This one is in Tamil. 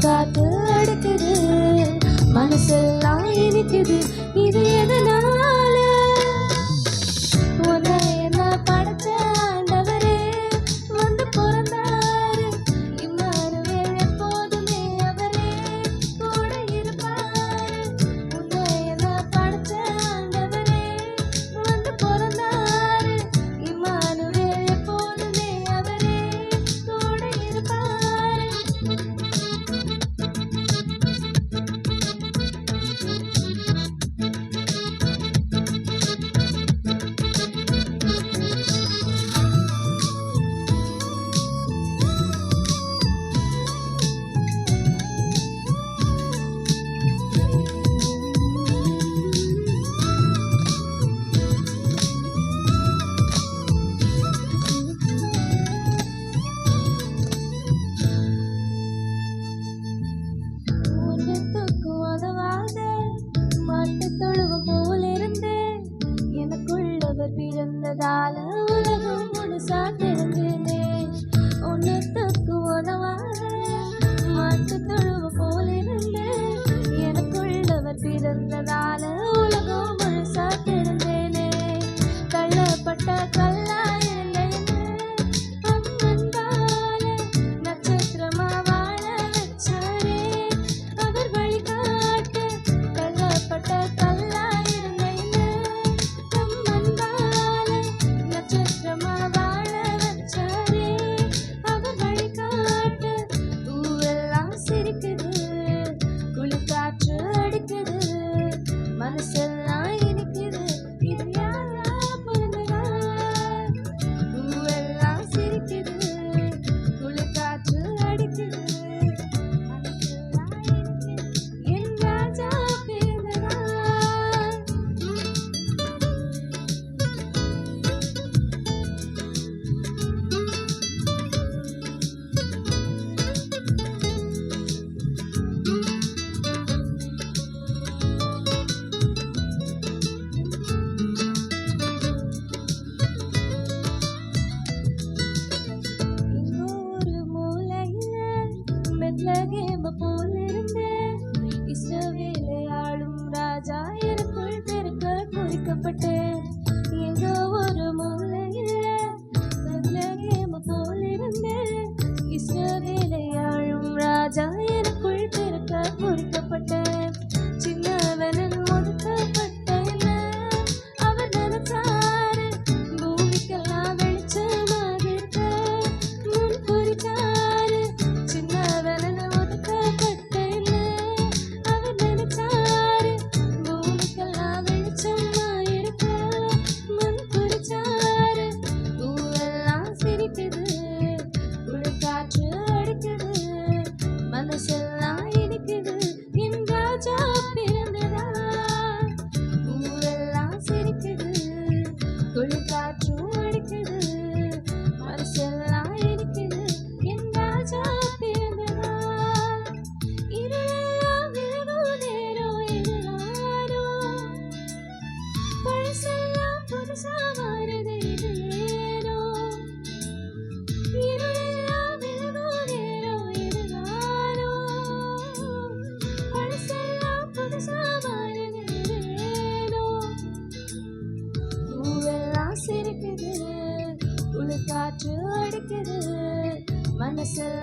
காத்து அடுக்குது, மனசெல்லாம் இனிக்குது. இது எதனால? உன்னை என்ன படைச்ச ஆண்டவரே வந்து பிறந்தாரு. இம்மானுவேல் எப்போதுமே அவரே கூட இருப்பாரு. உன்னை என்ன படைச்ச ஆண்டவரே வந்து பிறந்தாரு. இம்மானுவேல் எப்போதுமே அவரே கூட இருப்பாரு. பிறந்ததால உலகம் முழுசா தெரிஞ்சேனே. ஒன்னத்துக்கு உதவாத மாட்டு தொழுவ போல இருந்தேன். எனக்குள்ளவர் பிறந்ததால உலகம் முழுசா தெரிஞ்சேனே. தள்ளப்பட்ட கல்லா இருந்தேனே, அம்மன்பால நட்சத்திரமா வாழ வச்சாரே. அவர் வழிகாட்ட தள்ளப்பட்ட கல்லா இருந்தேனே, நட்சத்திரமா வாழ வச்சாரே. அவர் வழிகாட்ட ஊரெல்லாம் சிரிக்குது, குளிர்காற்று அடிக்குது, மனசெல்லாம் இனிக்குது. இது யாரா பிறந்ததா? ஊரெல்லாம் சிரிக்குது, குளிர்காற்று அடிக்குது, மனசெல்லாம் இனிக்குது. என் ராஜா பிறந்ததா? பெத்லகேம் போல இருந்தேன். இஸ்ரவேலை ஆளும் ராஜா எனக்குள் பிறக்க குறிக்கப்பட்டேன். எங்கோ ஒரு மூலையில பெத்லகேம் போல இருந்தேன். இஸ்ரவேலை ஆளும் ராஜா எனக்குள் பிறக்க குறிக்கப்பட்டேன். சின்னவனின் ஒதுக்கப்பட்டேன் அவர் நினைச்சாரு. பூமிக்கெல்லாம் வெளிச்சமாக இருக்க முன் குறிச்சாரு. மனசெல்லாம் இனிக்குது. என் ராஜா பிறந்ததா? ஊரெல்லாம் சிரிக்குது, குளிர்காற்றும் அடிக்குது, மனசெல்லாம் இனிக்குது. என் ராஜா பிறந்ததா? இருளெல்லாம் விலகும் நேரம் இதுதானோ? பழசெல்லாம் புதுசா மாறுது, இது ஏனோ? இருளெல்லாம் விலகும் நேரம் இதுதானோ? பழசெல்லாம் புதுசா மாறுது, இது ஏனோ? பூவெல்லாம் சிரிக்குது, குளிர்காற்று அடிக்குது, மனசெல்லாம்